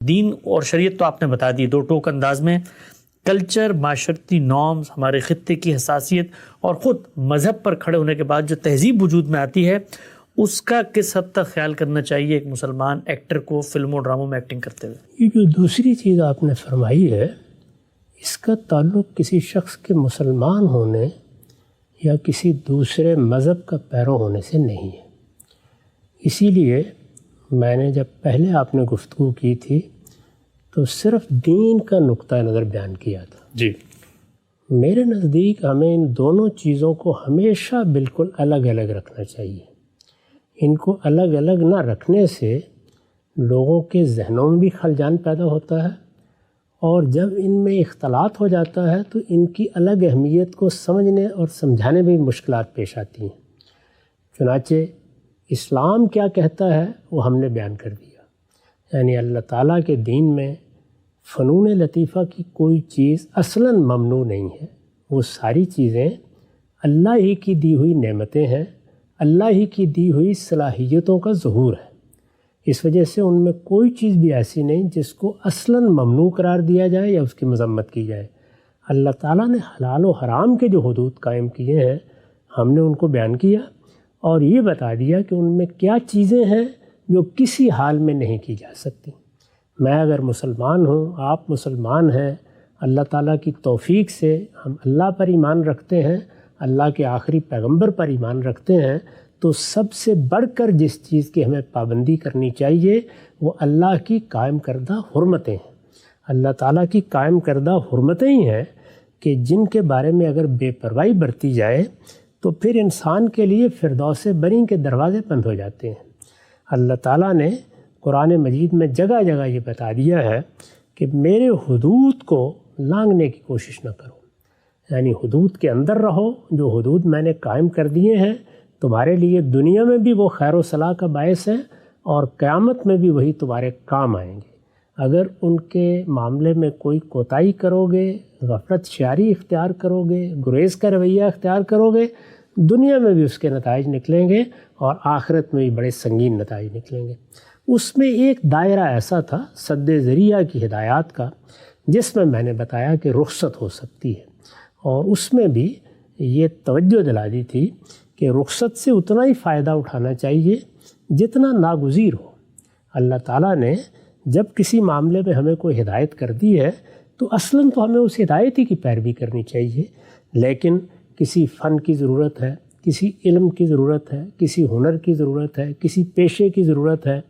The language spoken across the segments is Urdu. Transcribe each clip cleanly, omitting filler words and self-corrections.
دین اور شریعت تو آپ نے بتا دی دو ٹوک انداز میں، کلچر، معاشرتی نارمز، ہمارے خطے کی حساسیت اور خود مذہب پر کھڑے ہونے کے بعد جو تہذیب وجود میں آتی ہے اس کا کس حد تک خیال کرنا چاہیے ایک مسلمان ایکٹر کو فلموں ڈراموں میں ایکٹنگ کرتے ہوئے؟ یہ جو دوسری چیز آپ نے فرمائی ہے اس کا تعلق کسی شخص کے مسلمان ہونے یا کسی دوسرے مذہب کا پیرو ہونے سے نہیں ہے۔ اسی لیے میں نے جب پہلے آپ نے گفتگو کی تھی تو صرف دین کا نقطہ نظر بیان کیا تھا۔ جی، میرے نزدیک ہمیں ان دونوں چیزوں کو ہمیشہ بالکل الگ الگ رکھنا چاہیے۔ ان کو الگ الگ نہ رکھنے سے لوگوں کے ذہنوں میں بھی خلجان پیدا ہوتا ہے، اور جب ان میں اختلاط ہو جاتا ہے تو ان کی الگ اہمیت کو سمجھنے اور سمجھانے میں بھی مشکلات پیش آتی ہیں۔ چنانچہ اسلام کیا کہتا ہے وہ ہم نے بیان کر دیا، یعنی اللہ تعالیٰ کے دین میں فنون لطیفہ کی کوئی چیز اصلاً ممنوع نہیں ہے۔ وہ ساری چیزیں اللہ ہی کی دی ہوئی نعمتیں ہیں، اللہ ہی کی دی ہوئی صلاحیتوں کا ظہور ہے۔ اس وجہ سے ان میں کوئی چیز بھی ایسی نہیں جس کو اصلاً ممنوع قرار دیا جائے یا اس کی مذمت کی جائے۔ اللہ تعالیٰ نے حلال و حرام کے جو حدود قائم کیے ہیں ہم نے ان کو بیان کیا اور یہ بتا دیا کہ ان میں کیا چیزیں ہیں جو کسی حال میں نہیں کی جا سکتی۔ میں اگر مسلمان ہوں، آپ مسلمان ہیں، اللہ تعالیٰ کی توفیق سے ہم اللہ پر ایمان رکھتے ہیں، اللہ کے آخری پیغمبر پر ایمان رکھتے ہیں، تو سب سے بڑھ کر جس چیز کی ہمیں پابندی کرنی چاہیے وہ اللہ کی قائم کردہ حرمتیں ہیں۔ اللہ تعالیٰ کی قائم کردہ حرمتیں ہی ہیں کہ جن کے بارے میں اگر بے پرواہی برتی جائے تو پھر انسان کے لیے فردوس بری کے دروازے بند ہو جاتے ہیں۔ اللہ تعالیٰ نے قرآن مجید میں جگہ جگہ یہ بتا دیا ہے کہ میرے حدود کو لانگھنے کی کوشش نہ کرو، یعنی حدود کے اندر رہو۔ جو حدود میں نے قائم کر دیے ہیں تمہارے لیے دنیا میں بھی وہ خیر و صلاح کا باعث ہیں اور قیامت میں بھی وہی تمہارے کام آئیں گے۔ اگر ان کے معاملے میں کوئی کوتاہی کرو گے، غفلت شعاری اختیار کرو گے، گریز کا رویہ اختیار کرو گے، دنیا میں بھی اس کے نتائج نکلیں گے اور آخرت میں بھی بڑے سنگین نتائج نکلیں گے۔ اس میں ایک دائرہ ایسا تھا سد ذریعہ کی ہدایات کا جس میں نے بتایا کہ رخصت ہو سکتی ہے، اور اس میں بھی یہ توجہ دلا دی تھی کہ رخصت سے اتنا ہی فائدہ اٹھانا چاہیے جتنا ناگزیر ہو۔ اللہ تعالیٰ نے جب کسی معاملے میں ہمیں کوئی ہدایت کر دی ہے تو اصلاً تو ہمیں اس ہدایت ہی کی پیروی کرنی چاہیے، لیکن کسی فن کی ضرورت ہے، کسی علم کی ضرورت ہے، کسی ہنر کی ضرورت ہے، کسی پیشے کی ضرورت ہے،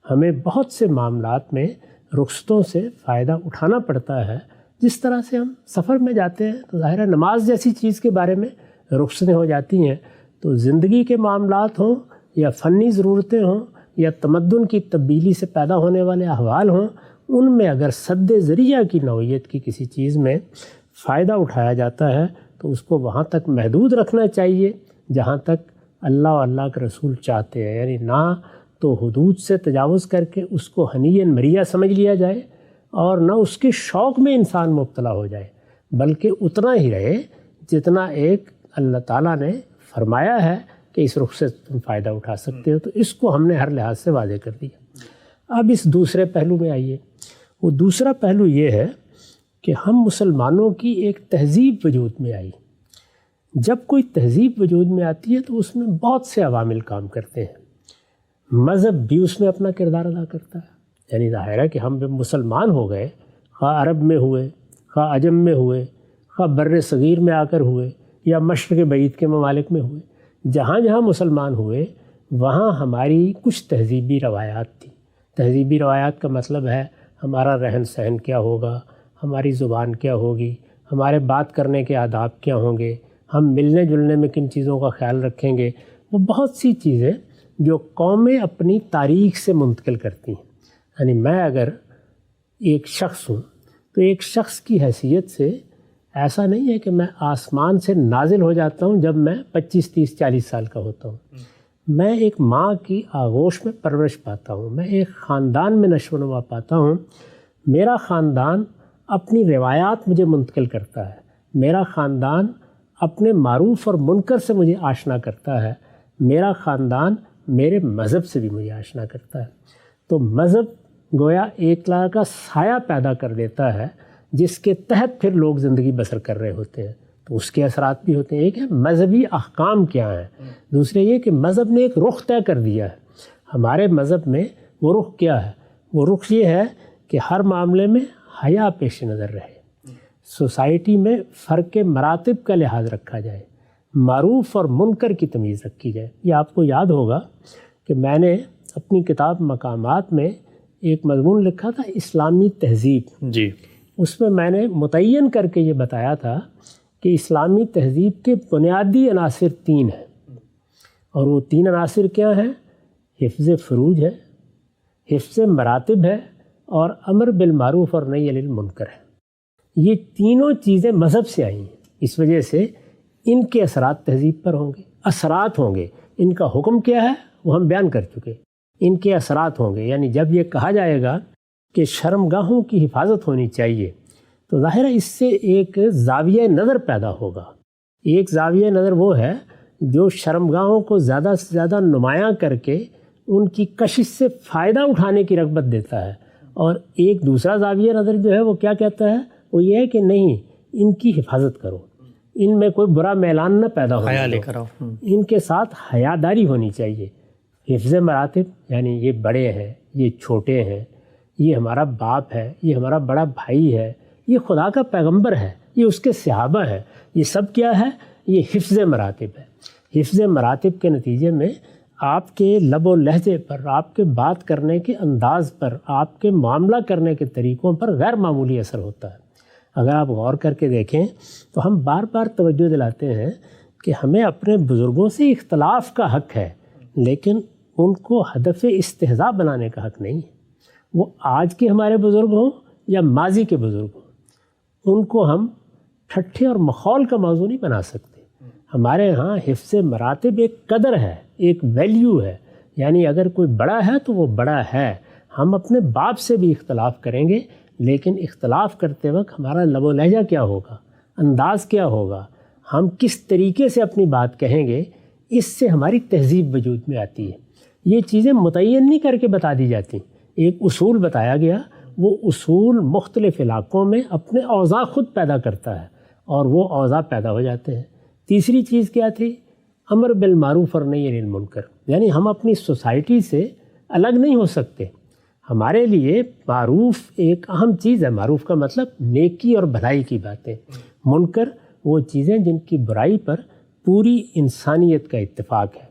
ہمیں بہت سے معاملات میں رخصتوں سے فائدہ اٹھانا پڑتا ہے۔ جس طرح سے ہم سفر میں جاتے ہیں تو ظاہر ہے نماز جیسی چیز کے بارے میں رخصتیں ہو جاتی ہیں، تو زندگی کے معاملات ہوں یا فنی ضرورتیں ہوں یا تمدن کی تبدیلی سے پیدا ہونے والے احوال ہوں، ان میں اگر سد ذریعہ کی نوعیت کی کسی چیز میں فائدہ اٹھایا جاتا ہے تو اس کو وہاں تک محدود رکھنا چاہیے جہاں تک اللہ اور اللہ کے رسول چاہتے ہیں، یعنی نہ تو حدود سے تجاوز کر کے اس کو ہنین مریہ سمجھ لیا جائے اور نہ اس کے شوق میں انسان مبتلا ہو جائے، بلکہ اتنا ہی رہے جتنا ایک اللہ تعالیٰ نے فرمایا ہے کہ اس رخ سے تم فائدہ اٹھا سکتے ہو۔ تو اس کو ہم نے ہر لحاظ سے واضح کر دیا۔ اب اس دوسرے پہلو میں آئیے۔ وہ دوسرا پہلو یہ ہے کہ ہم مسلمانوں کی ایک تہذیب وجود میں آئی۔ جب کوئی تہذیب وجود میں آتی ہے تو اس میں بہت سے عوامل کام کرتے ہیں۔ مذہب بھی اس میں اپنا کردار ادا کرتا ہے، یعنی ظاہر ہے کہ ہم جب مسلمان ہو گئے، خواہ عرب میں ہوئے، خواہ عجم میں ہوئے، خواہ بر صغیر میں آ کر ہوئے یا مشرق بعید کے ممالک میں ہوئے، جہاں جہاں مسلمان ہوئے وہاں ہماری کچھ تہذیبی روایات تھیں۔ تہذیبی روایات کا مطلب ہے ہمارا رہن سہن کیا ہوگا، ہماری زبان کیا ہوگی، ہمارے بات کرنے کے آداب کیا ہوں گے، ہم ملنے جلنے میں کن چیزوں کا خیال رکھیں گے۔ وہ بہت سی چیزیں جو قومیں اپنی تاریخ سے منتقل کرتی ہیں۔ یعنی میں اگر ایک شخص ہوں تو ایک شخص کی حیثیت سے ایسا نہیں ہے کہ میں آسمان سے نازل ہو جاتا ہوں جب میں 25 30 40 سال کا ہوتا ہوں۔ میں ایک ماں کی آغوش میں پرورش پاتا ہوں، میں ایک خاندان میں نشو و نما پاتا ہوں۔ میرا خاندان اپنی روایات مجھے منتقل کرتا ہے، میرا خاندان اپنے معروف اور منکر سے مجھے آشنا کرتا ہے، میرا خاندان میرے مذہب سے بھی مجھے آشنا کرتا ہے۔ تو مذہب گویا ایک طرح کا سایہ پیدا کر دیتا ہے جس کے تحت پھر لوگ زندگی بسر کر رہے ہوتے ہیں، تو اس کے اثرات بھی ہوتے ہیں۔ ایک ہے مذہبی احکام کیا ہیں، دوسرے یہ کہ مذہب نے ایک رخ طے کر دیا ہے۔ ہمارے مذہب میں وہ رخ کیا ہے؟ وہ رخ یہ ہے کہ ہر معاملے میں حیا پیش نظر رہے، سوسائٹی میں فرق مراتب کا لحاظ رکھا جائے، معروف اور منکر کی تمیز رکھی جائے۔ یہ آپ کو یاد ہوگا کہ میں نے اپنی کتاب مقامات میں ایک مضمون لکھا تھا اسلامی تہذیب، جی، اس میں نے متعین کر کے یہ بتایا تھا کہ اسلامی تہذیب کے بنیادی عناصر 3 ہیں، اور وہ 3 عناصر کیا ہیں؟ حفظ فروج ہے، حفظ مراتب ہے، اور امر بالمعروف اور نہی عن المنکر ہے۔ یہ تینوں چیزیں مذہب سے آئی ہیں، اس وجہ سے ان کے اثرات تہذیب پر ہوں گے، اثرات ہوں گے۔ ان کا حکم کیا ہے وہ ہم بیان کر چکے، ان کے اثرات ہوں گے۔ یعنی جب یہ کہا جائے گا کہ شرمگاہوں کی حفاظت ہونی چاہیے، تو ظاہر ہے اس سے ایک زاویہ نظر پیدا ہوگا۔ ایک زاویہ نظر وہ ہے جو شرمگاہوں کو زیادہ سے زیادہ نمایاں کر کے ان کی کشش سے فائدہ اٹھانے کی رغبت دیتا ہے، اور ایک دوسرا زاویہ نظر جو ہے وہ کیا کہتا ہے؟ وہ یہ ہے کہ نہیں، ان کی حفاظت کرو، ان میں کوئی برا میلان نہ پیدا ہو، حیا لے کر آؤ، ان کے ساتھ حیاداری ہونی چاہیے۔ حفظ مراتب یعنی یہ بڑے ہیں، یہ چھوٹے ہیں، یہ ہمارا باپ ہے، یہ ہمارا بڑا بھائی ہے، یہ خدا کا پیغمبر ہے، یہ اس کے صحابہ ہے، یہ سب کیا ہے؟ یہ حفظ مراتب ہے۔ حفظ مراتب کے نتیجے میں آپ کے لب و لہجے پر، آپ کے بات کرنے کے انداز پر، آپ کے معاملہ کرنے کے طریقوں پر غیر معمولی اثر ہوتا ہے۔ اگر آپ غور کر کے دیکھیں تو ہم بار بار توجہ دلاتے ہیں کہ ہمیں اپنے بزرگوں سے اختلاف کا حق ہے، لیکن ان کو ہدف استہزاء بنانے کا حق نہیں ہے۔ وہ آج کے ہمارے بزرگ ہوں یا ماضی کے بزرگ ہوں، ان کو ہم ٹھٹھے اور مخول کا موضوع نہیں بنا سکتے۔ ہمارے ہاں حفظ مراتب ایک قدر ہے، ایک ویلیو ہے، یعنی اگر کوئی بڑا ہے تو وہ بڑا ہے۔ ہم اپنے باپ سے بھی اختلاف کریں گے، لیکن اختلاف کرتے وقت ہمارا لب و لہجہ کیا ہوگا، انداز کیا ہوگا، ہم کس طریقے سے اپنی بات کہیں گے، اس سے ہماری تہذیب وجود میں آتی ہے۔ یہ چیزیں متعین نہیں کر کے بتا دی جاتی، ایک اصول بتایا گیا، وہ اصول مختلف علاقوں میں اپنے اوضاع خود پیدا کرتا ہے، اور وہ اوضاع پیدا ہو جاتے ہیں۔ تیسری چیز کیا تھی؟ امر بالمعروف اور نہی عن المنکر، یعنی ہم اپنی سوسائٹی سے الگ نہیں ہو سکتے۔ ہمارے لیے معروف ایک اہم چیز ہے، معروف کا مطلب نیکی اور بھلائی کی باتیں، منکر وہ چیزیں جن کی برائی پر پوری انسانیت کا اتفاق ہے۔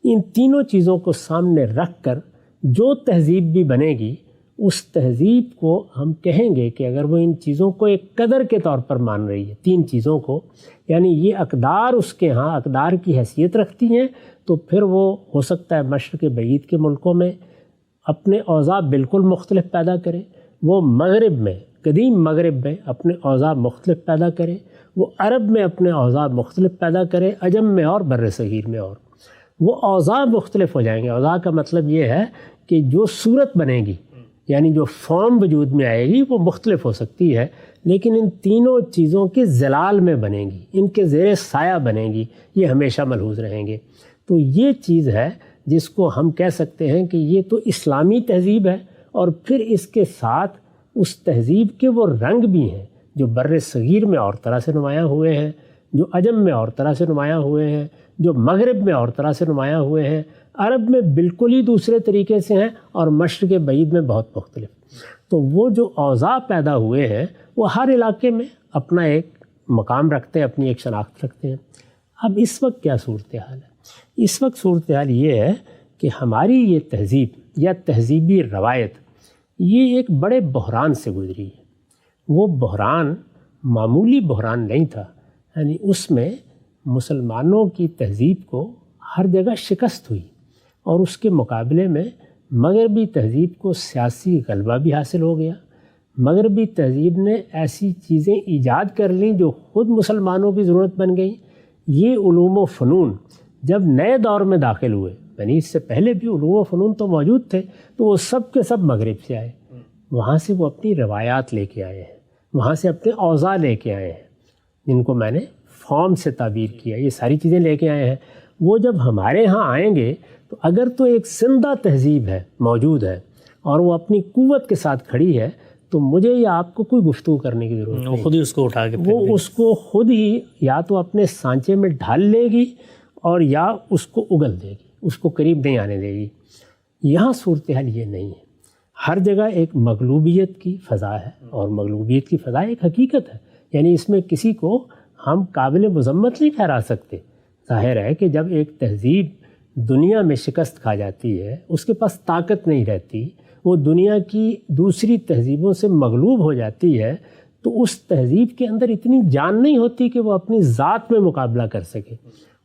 ان تینوں چیزوں کو سامنے رکھ کر جو تہذیب بھی بنے گی، اس تہذیب کو ہم کہیں گے کہ اگر وہ ان چیزوں کو ایک قدر کے طور پر مان رہی ہے، 3 چیزوں کو، یعنی یہ اقدار اس کے ہاں اقدار کی حیثیت رکھتی ہیں، تو پھر وہ ہو سکتا ہے مشرق بعید کے ملکوں میں اپنے اوضاع بالکل مختلف پیدا کرے، وہ مغرب میں، قدیم مغرب میں اپنے اوضاع مختلف پیدا کرے، وہ عرب میں اپنے اوضاع مختلف پیدا کرے، عجم میں اور بر صغیر میں، اور وہ اوضاع مختلف ہو جائیں گے۔ اوضاع کا مطلب یہ ہے کہ جو صورت بنے گی، یعنی جو فارم وجود میں آئے گی، وہ مختلف ہو سکتی ہے، لیکن ان تینوں چیزوں کے ظلال میں بنے گی، ان کے زیر سایہ بنے گی، یہ ہمیشہ ملحوظ رہیں گے۔ تو یہ چیز ہے جس کو ہم کہہ سکتے ہیں کہ یہ تو اسلامی تہذیب ہے، اور پھر اس کے ساتھ اس تہذیب کے وہ رنگ بھی ہیں جو بر صغیر میں اور طرح سے نمایاں ہوئے ہیں، جو عجم میں اور طرح سے نمایاں ہوئے ہیں، جو مغرب میں اور طرح سے نمایاں ہوئے ہیں، عرب میں بالکل ہی دوسرے طریقے سے ہیں، اور مشرق بعید میں بہت مختلف۔ تو وہ جو اوضاع پیدا ہوئے ہیں وہ ہر علاقے میں اپنا ایک مقام رکھتے ہیں، اپنی ایک شناخت رکھتے ہیں۔ اب اس وقت کیا صورتحال ہے؟ اس وقت صورتحال یہ ہے کہ ہماری یہ تہذیب یا تہذیبی روایت یہ ایک بڑے بحران سے گزری ہے۔ وہ بحران معمولی بحران نہیں تھا، یعنی اس میں مسلمانوں کی تہذیب کو ہر جگہ شکست ہوئی، اور اس کے مقابلے میں مغربی تہذیب کو سیاسی غلبہ بھی حاصل ہو گیا۔ مغربی تہذیب نے ایسی چیزیں ایجاد کر لیں جو خود مسلمانوں کی ضرورت بن گئیں۔ یہ علوم و فنون جب نئے دور میں داخل ہوئے، یعنی اس سے پہلے بھی علوم و فنون تو موجود تھے، تو وہ سب کے سب مغرب سے آئے، وہاں سے وہ اپنی روایات لے کے آئے ہیں، وہاں سے اپنے اوضاع لے کے آئے ہیں، جن کو میں نے فارم سے تعبیر کیا، یہ ساری چیزیں لے کے آئے ہیں۔ وہ جب ہمارے ہاں آئیں گے تو اگر تو ایک زندہ تہذیب ہے، موجود ہے، اور وہ اپنی قوت کے ساتھ کھڑی ہے تو مجھے یا آپ کو کوئی گفتگو کرنے کی ضرورت نہیں. خود ہی اس کو اٹھا کے وہ اس کو خود ہی یا تو اپنے سانچے میں ڈھال لے گی اور یا اس کو اگل دے گی, اس کو قریب نہیں آنے دے گی. یہاں صورتحال یہ نہیں ہے. ہر جگہ ایک مغلوبیت کی فضا ہے, اور مغلوبیت کی فضا ایک حقیقت ہے, یعنی اس میں کسی کو ہم قابل مذمت نہیں ٹھہرا سکتے. ظاہر ہے کہ جب ایک تہذیب دنیا میں شکست کھا جاتی ہے, اس کے پاس طاقت نہیں رہتی, وہ دنیا کی دوسری تہذیبوں سے مغلوب ہو جاتی ہے, تو اس تہذیب کے اندر اتنی جان نہیں ہوتی کہ وہ اپنی ذات میں مقابلہ کر سکے.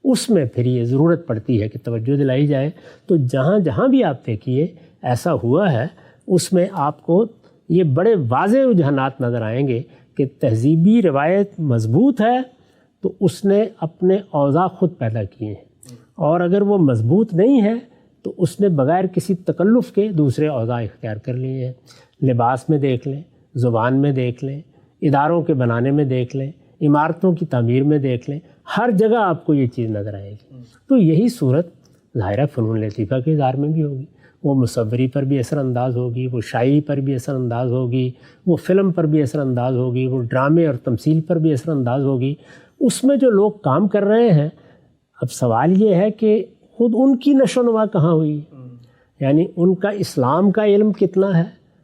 اس میں پھر یہ ضرورت پڑتی ہے کہ توجہ دلائی جائے. تو جہاں جہاں بھی آپ دیکھیے ایسا ہوا ہے, اس میں آپ کو یہ بڑے واضح رجحانات نظر آئیں گے کہ تہذیبی روایت مضبوط ہے تو اس نے اپنے اوضاع خود پیدا کیے ہیں, اور اگر وہ مضبوط نہیں ہے تو اس نے بغیر کسی تکلف کے دوسرے اوضاع اختیار کر لیے ہیں. لباس میں دیکھ لیں, زبان میں دیکھ لیں, اداروں کے بنانے میں دیکھ لیں, عمارتوں کی تعمیر میں دیکھ لیں, ہر جگہ آپ کو یہ چیز نظر آئے گی. تو یہی صورت ظاہرہ فنون لطیفہ کے اظہار میں بھی ہوگی. وہ مصوری پر بھی اثر انداز ہوگی, وہ شاعری پر بھی اثر انداز ہوگی, وہ فلم پر بھی اثر انداز ہوگی, وہ ڈرامے اور تمثیل پر بھی اثر انداز ہوگی. اس میں جو لوگ کام کر رہے ہیں, اب سوال یہ ہے کہ خود ان کی نشو و نما کہاں ہوئی, یعنی ان کا اسلام کا علم کتنا ہے,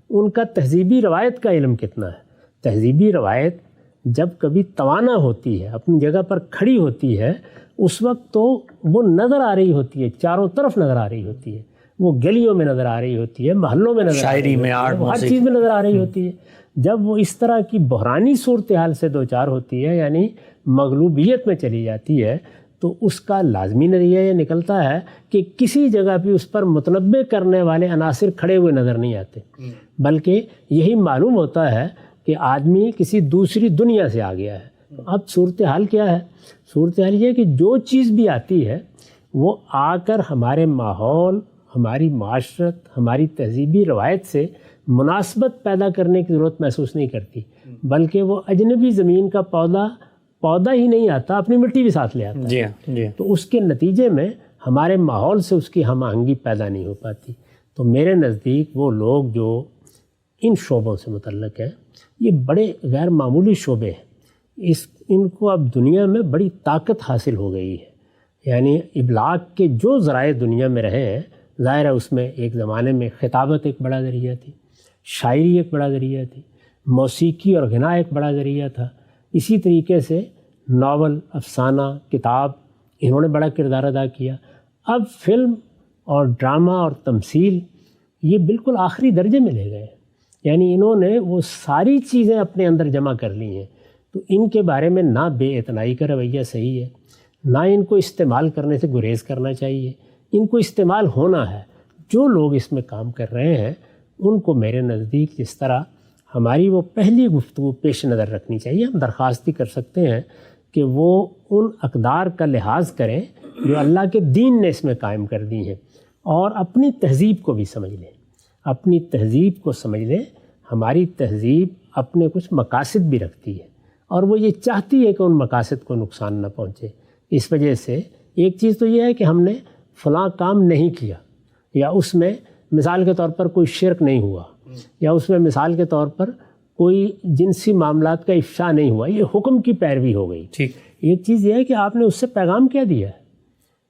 ان کا تہذیبی روایت کا علم کتنا ہے. تہذیبی روایت جب کبھی توانا ہوتی ہے, اپنی جگہ پر کھڑی ہوتی ہے, اس وقت تو وہ نظر آ رہی ہوتی ہے, چاروں طرف نظر آ رہی ہوتی ہے, وہ گلیوں میں نظر آ رہی ہوتی ہے, محلوں میں نظر آ رہی ہوتی ہے, ہر چیز میں نظر آ رہی ہوتی ہے. جب وہ اس طرح کی بحرانی صورتحال سے دوچار ہوتی ہے, یعنی مغلوبیت میں چلی جاتی ہے, تو اس کا لازمی نتیجہ یہ نکلتا ہے کہ کسی جگہ بھی اس پر متنبع کرنے والے عناصر کھڑے ہوئے نظر نہیں آتے, بلکہ یہی معلوم ہوتا ہے کہ آدمی کسی دوسری دنیا سے آ گیا ہے. اب صورتحال کیا ہے؟ صورتحال یہ ہے کہ جو چیز بھی آتی ہے وہ آ کر ہمارے ماحول, ہماری معاشرت, ہماری تہذیبی روایت سے مناسبت پیدا کرنے کی ضرورت محسوس نہیں کرتی, بلکہ وہ اجنبی زمین کا پودا ہی نہیں آتا, اپنی مٹی بھی ساتھ لے آتا ہے. تو اس کے نتیجے میں ہمارے ماحول سے اس کی ہم آہنگی پیدا نہیں ہو پاتی. تو میرے نزدیک وہ لوگ جو ان شعبوں سے متعلق ہیں, یہ بڑے غیر معمولی شعبے ہیں. ان کو اب دنیا میں بڑی طاقت حاصل ہو گئی ہے. یعنی ابلاغ کے جو ذرائع دنیا میں رہے ہیں, ظاہر ہے اس میں ایک زمانے میں خطابت ایک بڑا ذریعہ تھی, شاعری ایک بڑا ذریعہ تھی, موسیقی اور غنا ایک بڑا ذریعہ تھا. اسی طریقے سے ناول, افسانہ, کتاب, انہوں نے بڑا کردار ادا کیا. اب فلم اور ڈرامہ اور تمثیل یہ بالکل آخری درجے میں لے گئے, یعنی انہوں نے وہ ساری چیزیں اپنے اندر جمع کر لی ہیں. تو ان کے بارے میں نہ بے اعتنائی کا رویہ صحیح ہے, نہ ان کو استعمال کرنے سے گریز کرنا چاہیے. ان کو استعمال ہونا ہے. جو لوگ اس میں کام کر رہے ہیں ان کو میرے نزدیک جس طرح ہماری وہ پہلی گفتگو پیش نظر رکھنی چاہیے, ہم درخواست ہی کر سکتے ہیں کہ وہ ان اقدار کا لحاظ کریں جو اللہ کے دین نے اس میں قائم کر دی ہیں, اور اپنی تہذیب کو بھی سمجھ لیں. اپنی تہذیب کو سمجھ لیں. ہماری تہذیب اپنے کچھ مقاصد بھی رکھتی ہے, اور وہ یہ چاہتی ہے کہ ان مقاصد کو نقصان نہ پہنچے. اس وجہ سے ایک چیز تو یہ ہے کہ ہم نے فلاں کام نہیں کیا, یا اس میں مثال کے طور پر کوئی شرک نہیں ہوا, یا اس میں مثال کے طور پر کوئی جنسی معاملات کا افشا نہیں ہوا, یہ حکم کی پیروی ہو گئی. ٹھیک. ایک چیز یہ ہے کہ آپ نے اس سے پیغام کیا دیا ہے,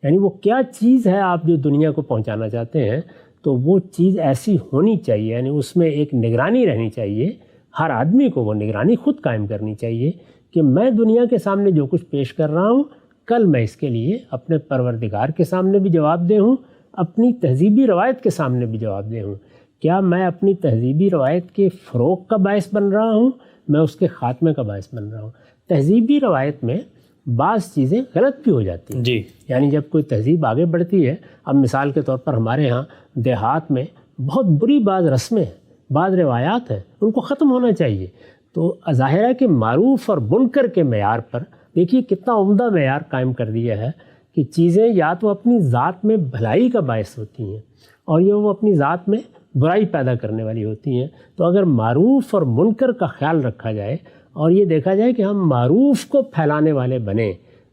یعنی وہ کیا چیز ہے آپ جو دنیا کو پہنچانا چاہتے ہیں. تو وہ چیز ایسی ہونی چاہیے, یعنی اس میں ایک نگرانی رہنی چاہیے. ہر آدمی کو وہ نگرانی خود قائم کرنی چاہیے کہ میں دنیا کے سامنے جو کچھ پیش کر رہا ہوں, کل میں اس کے لیے اپنے پروردگار کے سامنے بھی جواب دہ ہوں, اپنی تہذیبی روایت کے سامنے بھی جواب دہ ہوں. کیا میں اپنی تہذیبی روایت کے فروغ کا باعث بن رہا ہوں, میں اس کے خاتمے کا باعث بن رہا ہوں. تہذیبی روایت میں بعض چیزیں غلط بھی ہو جاتی ہیں. جی. یعنی جب کوئی تہذیب آگے بڑھتی ہے, اب مثال کے طور پر ہمارے ہاں دیہات میں بہت بری بعض رسمیں ہیں, بعض روایات ہیں, ان کو ختم ہونا چاہیے. تو ظاہر ہے کہ معروف اور منکر کے معیار پر دیکھیے کتنا عمدہ معیار قائم کر دیا ہے کہ چیزیں یا تو اپنی ذات میں بھلائی کا باعث ہوتی ہیں, اور یہ وہ اپنی ذات میں برائی پیدا کرنے والی ہوتی ہیں. تو اگر معروف اور منکر کا خیال رکھا جائے اور یہ دیکھا جائے کہ ہم معروف کو پھیلانے والے بنیں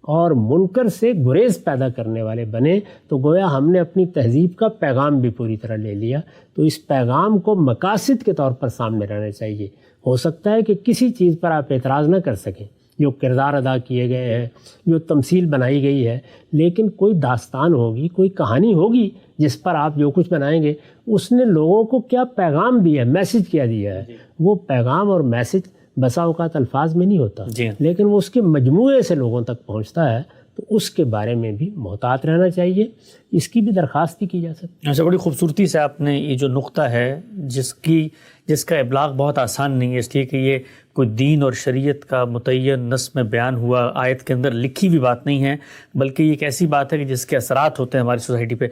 اور منکر سے گریز پیدا کرنے والے بنے تو گویا ہم نے اپنی تہذیب کا پیغام بھی پوری طرح لے لیا. تو اس پیغام کو مقاصد کے طور پر سامنے رہنا چاہیے. ہو سکتا ہے کہ کسی چیز پر آپ اعتراض نہ کر سکیں، جو کردار ادا کیے گئے ہیں، جو تمثیل بنائی گئی ہے، لیکن کوئی داستان ہوگی، کوئی کہانی ہوگی جس پر آپ جو کچھ بنائیں گے اس نے لوگوں کو کیا پیغام دیا ہے، میسج کیا دیا ہے. وہ پیغام اور میسج بسا اوقات الفاظ میں نہیں ہوتا، لیکن وہ اس کے مجموعے سے لوگوں تک پہنچتا ہے. تو اس کے بارے میں بھی محتاط رہنا چاہیے. اس کی بھی درخواست کی جا سکتی ہے. ایسا بڑی خوبصورتی سے آپ نے یہ جو نقطہ ہے جس کا ابلاغ بہت آسان نہیں ہے، اس لیے کہ یہ کوئی دین اور شریعت کا متعین نص میں بیان ہوا آیت کے اندر لکھی ہوئی بات نہیں ہے، بلکہ یہ ایک ایسی بات ہے کہ جس کے اثرات ہوتے ہیں ہماری سوسائٹی پہ.